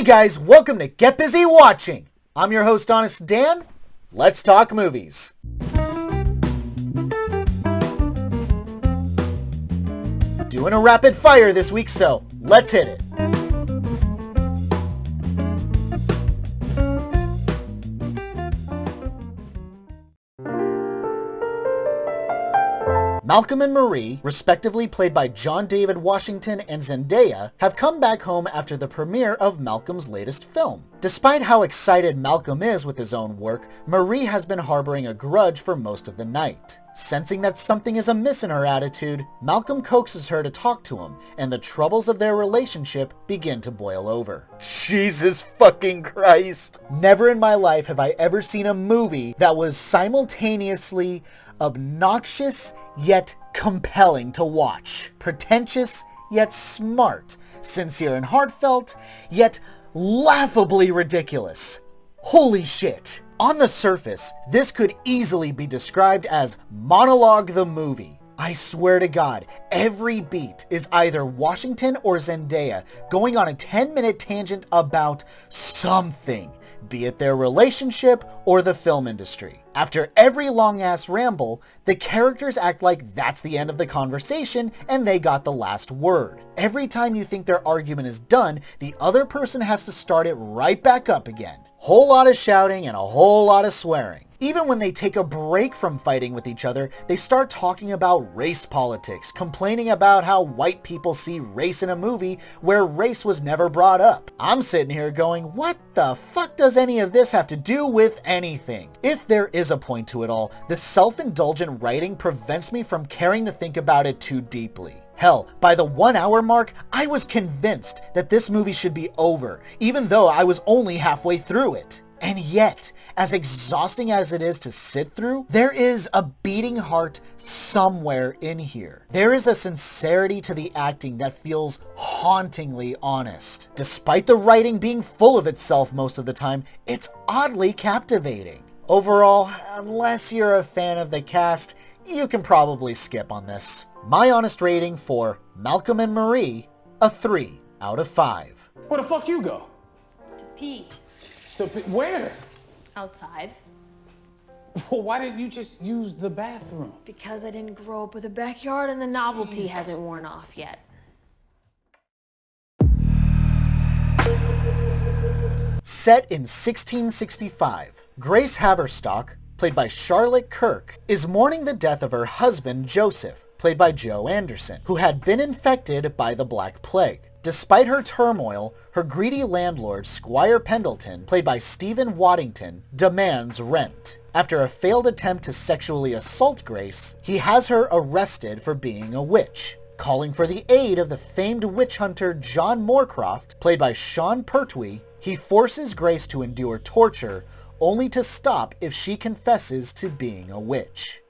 Hey guys, welcome to Get Busy Watching. I'm your host, Honest Dan. Let's talk movies. Doing a rapid fire this week, so let's hit it. Malcolm and Marie, respectively played by John David Washington and Zendaya, have come back home after the premiere of Malcolm's latest film. Despite how excited Malcolm is with his own work, Marie has been harboring a grudge for most of the night. Sensing that something is amiss in her attitude, Malcolm coaxes her to talk to him, and the troubles of their relationship begin to boil over. Jesus fucking Christ! Never in my life have I ever seen a movie that was simultaneously obnoxious yet compelling to watch, pretentious yet smart, sincere and heartfelt yet laughably ridiculous. Holy shit! On the surface, this could easily be described as Monologue the Movie. I swear to God, every beat is either Washington or Zendaya going on a 10-minute tangent about something, be it their relationship or the film industry. After every long-ass ramble, the characters act like that's the end of the conversation and they got the last word. Every time you think their argument is done, the other person has to start it right back up again. Whole lot of shouting and a whole lot of swearing. Even when they take a break from fighting with each other, they start talking about race politics, complaining about how white people see race in a movie where race was never brought up. I'm sitting here going, what the fuck does any of this have to do with anything? If there is a point to it all, the self-indulgent writing prevents me from caring to think about it too deeply. Hell, by the 1 hour mark, I was convinced that this movie should be over, even though I was only halfway through it. And yet, as exhausting as it is to sit through, there is a beating heart somewhere in here. There is a sincerity to the acting that feels hauntingly honest. Despite the writing being full of itself most of the time, it's oddly captivating. Overall, unless you're a fan of the cast, you can probably skip on this. My honest rating for Malcolm and Marie, a 3 out of 5. Where the fuck you go? To pee. So where? Outside. Well, why didn't you just use the bathroom? Because I didn't grow up with a backyard and the novelty hasn't worn off yet. Set in 1665, Grace Haverstock, played by Charlotte Kirk, is mourning the death of her husband Joseph, played by Joe Anderson, who had been infected by the Black Plague. Despite her turmoil, her greedy landlord, Squire Pendleton, played by Stephen Waddington, demands rent. After a failed attempt to sexually assault Grace, he has her arrested for being a witch. Calling for the aid of the famed witch hunter John Moorcroft, played by Sean Pertwee, he forces Grace to endure torture, only to stop if she confesses to being a witch.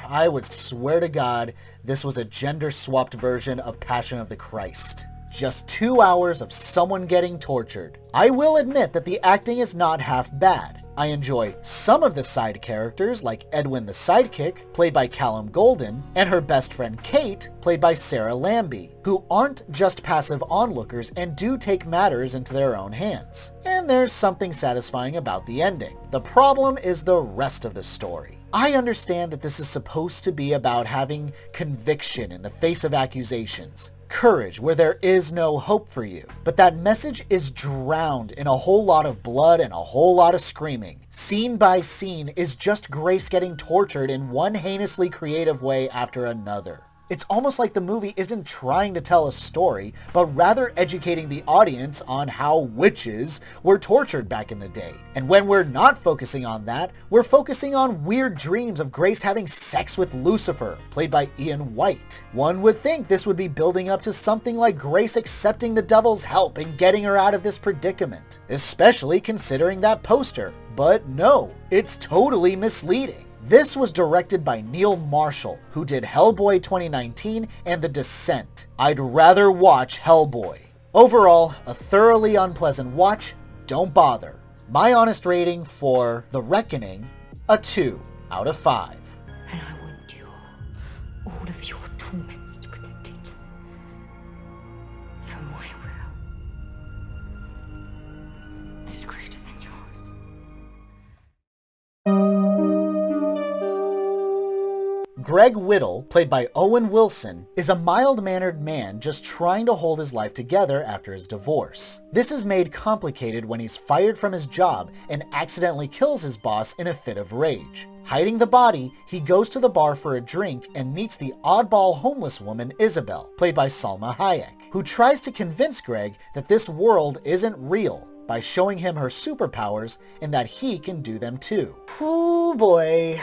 I would swear to God this was a gender-swapped version of Passion of the Christ. Just 2 hours of someone getting tortured. I will admit that the acting is not half bad. I enjoy some of the side characters like Edwin the Sidekick, played by Callum Golden, and her best friend Kate, played by Sarah Lambie, who aren't just passive onlookers and do take matters into their own hands. And there's something satisfying about the ending. The problem is the rest of the story. I understand that this is supposed to be about having conviction in the face of accusations, courage where there is no hope for you, but that message is drowned in a whole lot of blood and a whole lot of screaming. Scene by scene is just Grace getting tortured in one heinously creative way after another. It's almost like the movie isn't trying to tell a story, but rather educating the audience on how witches were tortured back in the day. And when we're not focusing on that, we're focusing on weird dreams of Grace having sex with Lucifer, played by Ian White. One would think this would be building up to something like Grace accepting the devil's help and getting her out of this predicament, especially considering that poster. But no, it's totally misleading. This was directed by Neil Marshall, who did Hellboy 2019 and The Descent. I'd rather watch Hellboy. Overall, a thoroughly unpleasant watch, don't bother. My honest rating for The Reckoning, a 2 out of 5. And I will endure all of your torments to protect it. For my will. is greater than yours. Greg Whittle, played by Owen Wilson, is a mild-mannered man just trying to hold his life together after his divorce. This is made complicated when he's fired from his job and accidentally kills his boss in a fit of rage. Hiding the body, he goes to the bar for a drink and meets the oddball homeless woman Isabel, played by Salma Hayek, who tries to convince Greg that this world isn't real by showing him her superpowers and that he can do them too. Oh boy.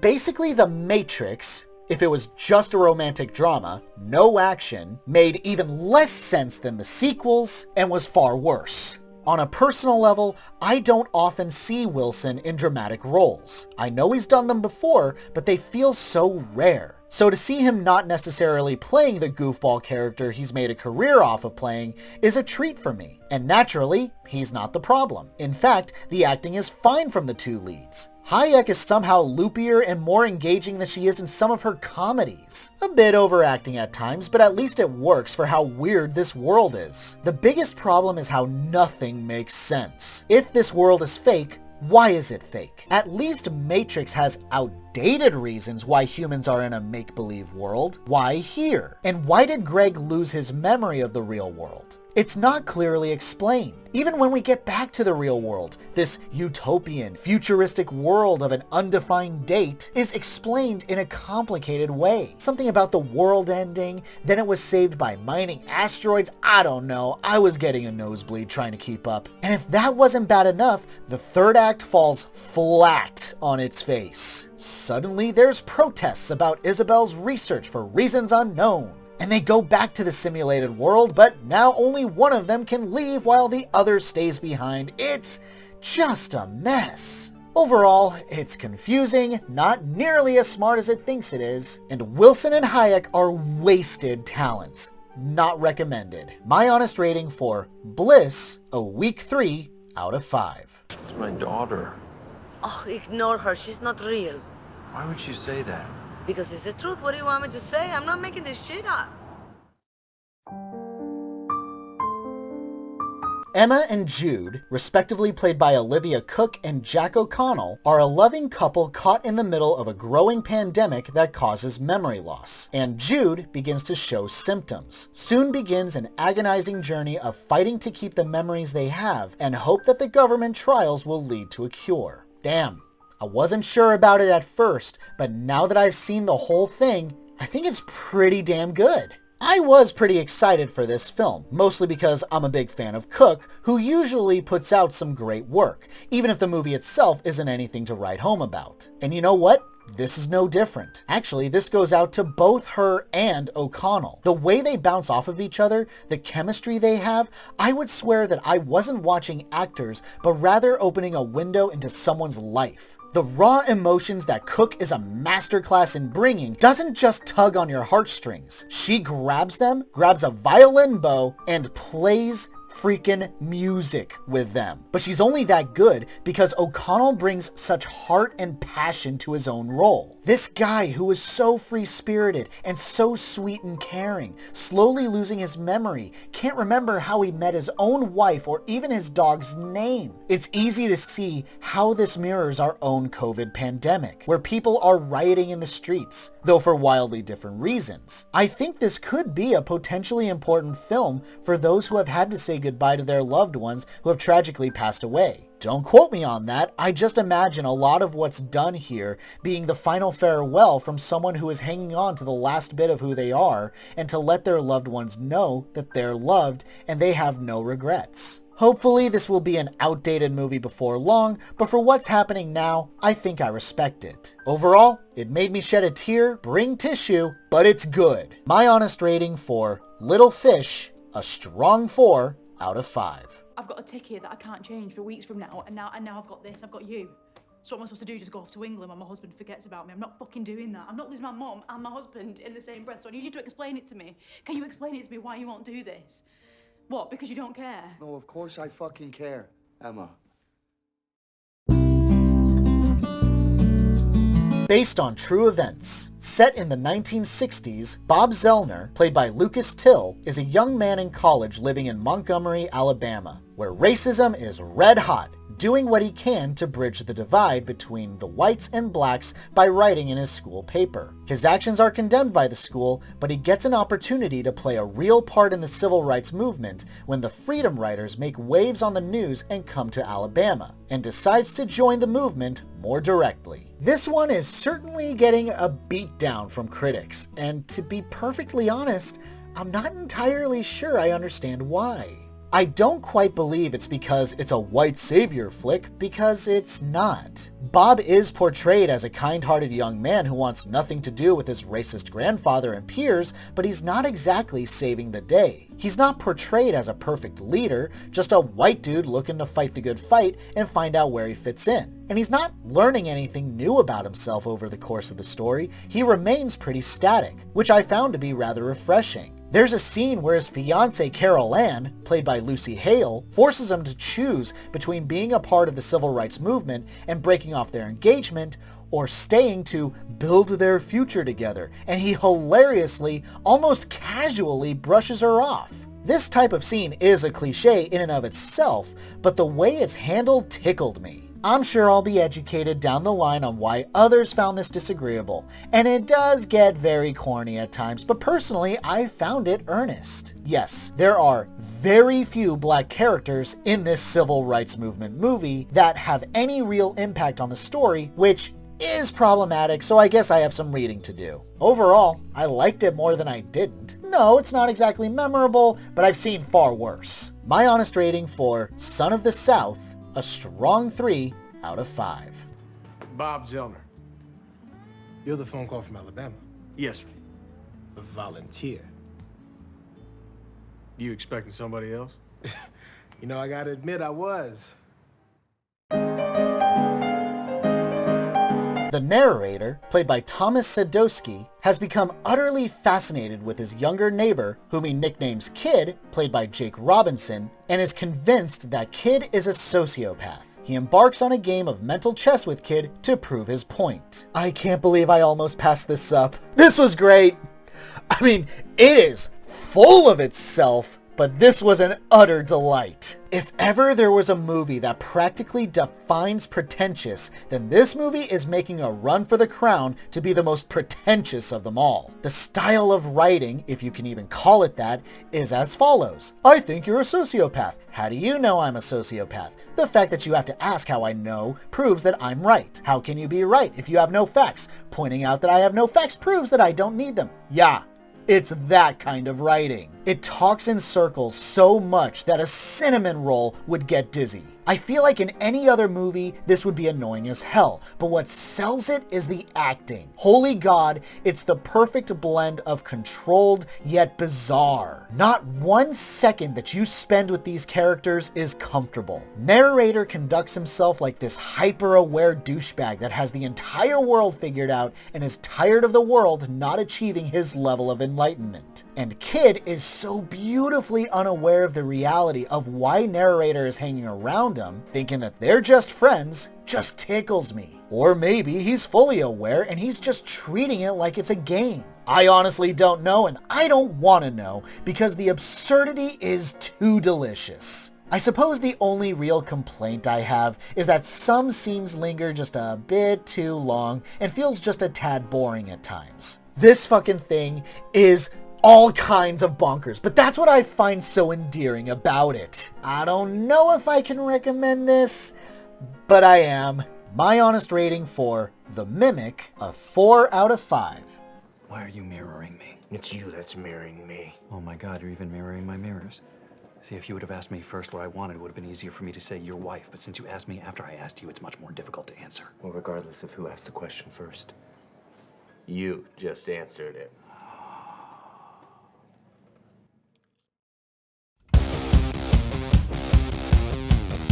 Basically, The Matrix, if it was just a romantic drama, no action, made even less sense than the sequels and was far worse. On a personal level, I don't often see Wilson in dramatic roles. I know he's done them before, but they feel so rare. So to see him not necessarily playing the goofball character he's made a career off of playing is a treat for me. And naturally, he's not the problem. In fact, the acting is fine from the two leads. Hayek is somehow loopier and more engaging than she is in some of her comedies. A bit overacting at times, but at least it works for how weird this world is. The biggest problem is how nothing makes sense. If this world is fake, why is it fake? At least Matrix has outdated reasons why humans are in a make-believe world. Why here? And why did Greg lose his memory of the real world? It's not clearly explained. Even when we get back to the real world, this utopian, futuristic world of an undefined date is explained in a complicated way. Something about the world ending, then it was saved by mining asteroids, I don't know. I was getting a nosebleed trying to keep up. And if that wasn't bad enough, the third act falls flat on its face. Suddenly there's protests about Isabel's research for reasons unknown. And they go back to the simulated world, but now only one of them can leave while the other stays behind. It's just a mess. Overall, it's confusing, not nearly as smart as it thinks it is, and Wilson and Hayek are wasted talents. Not recommended. My honest rating for Bliss, a week 3 out of 5. It's my daughter. Oh, ignore her. She's not real. Why would you say that? Because it's the truth. What do you want me to say? I'm not making this shit up. Emma and Jude, respectively played by Olivia Cooke and Jack O'Connell, are a loving couple caught in the middle of a growing pandemic that causes memory loss, and Jude begins to show symptoms. Soon begins an agonizing journey of fighting to keep the memories they have and hope that the government trials will lead to a cure. Damn. I wasn't sure about it at first, but now that I've seen the whole thing, I think it's pretty damn good. I was pretty excited for this film, mostly because I'm a big fan of Cooke, who usually puts out some great work, even if the movie itself isn't anything to write home about. And you know what? This is no different. Actually, this goes out to both her and O'Connell. The way they bounce off of each other, the chemistry they have, I would swear that I wasn't watching actors, but rather opening a window into someone's life. The raw emotions that Cooke is a masterclass in bringing doesn't just tug on your heartstrings. She grabs them, grabs a violin bow, and plays freaking music with them. But she's only that good because O'Connell brings such heart and passion to his own role. This guy who is so free-spirited and so sweet and caring, slowly losing his memory, can't remember how he met his own wife or even his dog's name. It's easy to see how this mirrors our own COVID pandemic, where people are rioting in the streets, though for wildly different reasons. I think this could be a potentially important film for those who have had to say goodbye to their loved ones who have tragically passed away. Don't quote me on that. I just imagine a lot of what's done here being the final farewell from someone who is hanging on to the last bit of who they are and to let their loved ones know that they're loved and they have no regrets. Hopefully this will be an outdated movie before long, but for what's happening now, I think I respect it. Overall, it made me shed a tear, bring tissue, but it's good. My honest rating for Little Fish, a strong 4 out of 5. I've got a ticket that I can't change for weeks from now, and now I've got this, I've got you. So what am I supposed to do, just go off to England when my husband forgets about me? I'm not fucking doing that. I'm not losing my mum and my husband in the same breath, so I need you to explain it to me. Can you explain it to me why you won't do this? What, because you don't care? No, of course I fucking care, Emma. Based on true events. Set in the 1960s, Bob Zellner, played by Lucas Till, is a young man in college living in Montgomery, Alabama. where racism is red hot, doing what he can to bridge the divide between the whites and blacks by writing in his school paper. His actions are condemned by the school, but he gets an opportunity to play a real part in the civil rights movement when the Freedom Riders make waves on the news and come to Alabama, and decides to join the movement more directly. This one is certainly getting a beatdown from critics, and to be perfectly honest, I'm not entirely sure I understand why. I don't quite believe it's because it's a white savior flick, because it's not. Bob is portrayed as a kind-hearted young man who wants nothing to do with his racist grandfather and peers, but he's not exactly saving the day. He's not portrayed as a perfect leader, just a white dude looking to fight the good fight and find out where he fits in. And he's not learning anything new about himself over the course of the story. He remains pretty static, which I found to be rather refreshing. There's a scene where his fiancée Carol Ann, played by Lucy Hale, forces him to choose between being a part of the civil rights movement and breaking off their engagement, or staying to build their future together, and he hilariously, almost casually brushes her off. This type of scene is a cliche in and of itself, but the way it's handled tickled me. I'm sure I'll be educated down the line on why others found this disagreeable, and it does get very corny at times, but personally, I found it earnest. Yes, there are very few black characters in this civil rights movement movie that have any real impact on the story, which is problematic, so I guess I have some reading to do. Overall, I liked it more than I didn't. No, it's not exactly memorable, but I've seen far worse. My honest rating for Son of the South, a strong 3 out of 5. Bob Zellner. You're the phone call from Alabama. Yes, sir. A volunteer. You expecting somebody else? You know, I gotta admit, I was. The narrator, played by Thomas Sadowski, has become utterly fascinated with his younger neighbor, whom he nicknames Kid, played by Jake Robinson, and is convinced that Kid is a sociopath. He embarks on a game of mental chess with Kid to prove his point. I can't believe I almost passed this up. This was great! I mean, it is full of itself, but this was an utter delight. If ever there was a movie that practically defines pretentious, then this movie is making a run for the crown to be the most pretentious of them all. The style of writing, if you can even call it that, is as follows. I think you're a sociopath. How do you know I'm a sociopath? The fact that you have to ask how I know proves that I'm right. How can you be right if you have no facts? Pointing out that I have no facts proves that I don't need them. Yeah. It's that kind of writing. It talks in circles so much that a cinnamon roll would get dizzy. I feel like in any other movie, this would be annoying as hell, but what sells it is the acting. Holy God, it's the perfect blend of controlled yet bizarre. Not 1 second that you spend with these characters is comfortable. Narrator conducts himself like this hyper-aware douchebag that has the entire world figured out and is tired of the world not achieving his level of enlightenment. And Kid is so beautifully unaware of the reality of why narrator is hanging around him, thinking that they're just friends, just tickles me. Or maybe he's fully aware and he's just treating it like it's a game. I honestly don't know, and I don't want to know, because the absurdity is too delicious. I suppose the only real complaint I have is that some scenes linger just a bit too long and feels just a tad boring at times. This fucking thing is all kinds of bonkers, but that's what I find so endearing about it. I don't know if I can recommend this, but I am. My honest rating for The Mimic, a 4 out of 5. Why are you mirroring me? It's you that's mirroring me. Oh my God, you're even mirroring my mirrors. See, if you would have asked me first what I wanted, it would have been easier for me to say your wife. But since you asked me after I asked you, it's much more difficult to answer. Well, regardless of who asked the question first, you just answered it.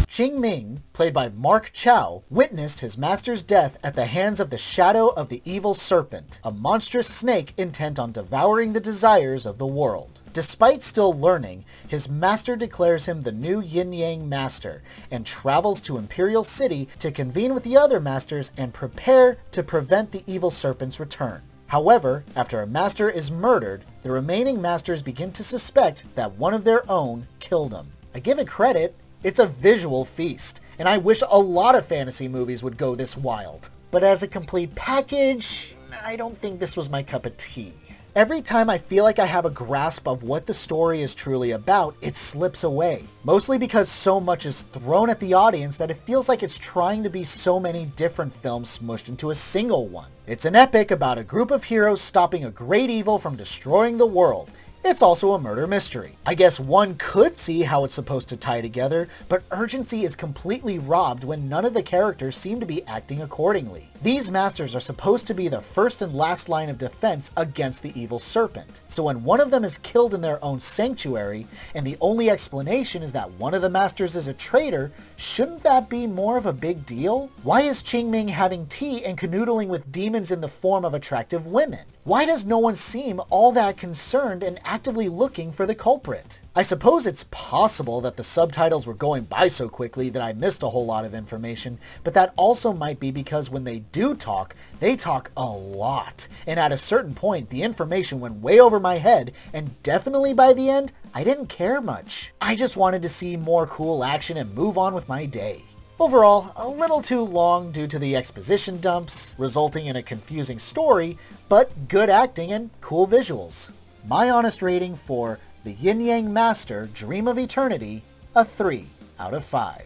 Ching Ming, played by Mark Chow, witnessed his master's death at the hands of the shadow of the evil serpent, a monstrous snake intent on devouring the desires of the world. Despite still learning, his master declares him the new Yin-Yang master and travels to Imperial City to convene with the other masters and prepare to prevent the evil serpent's return. However, after a master is murdered, the remaining masters begin to suspect that one of their own killed him. I give it credit. It's a visual feast, and I wish a lot of fantasy movies would go this wild. But as a complete package, I don't think this was my cup of tea. Every time I feel like I have a grasp of what the story is truly about, it slips away. Mostly because so much is thrown at the audience that it feels like it's trying to be so many different films smushed into a single one. It's an epic about a group of heroes stopping a great evil from destroying the world. It's also a murder mystery. I guess one could see how it's supposed to tie together, but urgency is completely robbed when none of the characters seem to be acting accordingly. These masters are supposed to be the first and last line of defense against the evil serpent. So when one of them is killed in their own sanctuary, and the only explanation is that one of the masters is a traitor, shouldn't that be more of a big deal? Why is Qingming having tea and canoodling with demons in the form of attractive women? Why does no one seem all that concerned and actively looking for the culprit? I suppose it's possible that the subtitles were going by so quickly that I missed a whole lot of information, but that also might be because when they do talk, they talk a lot. And at a certain point, the information went way over my head, and definitely by the end, I didn't care much. I just wanted to see more cool action and move on with my day. Overall, a little too long due to the exposition dumps, resulting in a confusing story, but good acting and cool visuals. My honest rating for The Yin-Yang Master Dream of Eternity, a 3 out of 5.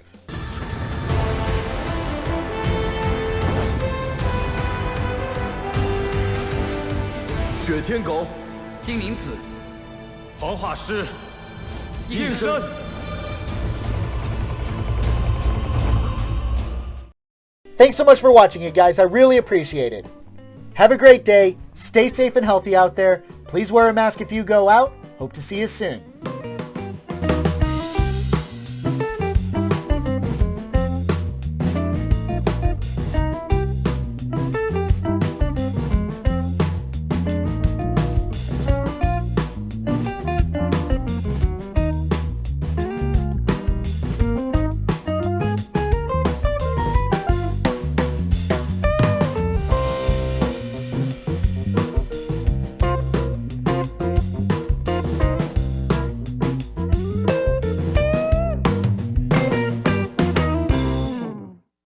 雪天狗、金灵子、黄画师、应生。Thanks so much for watching it, guys. I really appreciate it. Have a great day. Stay safe and healthy out there. Please wear a mask if you go out. Hope to see you soon.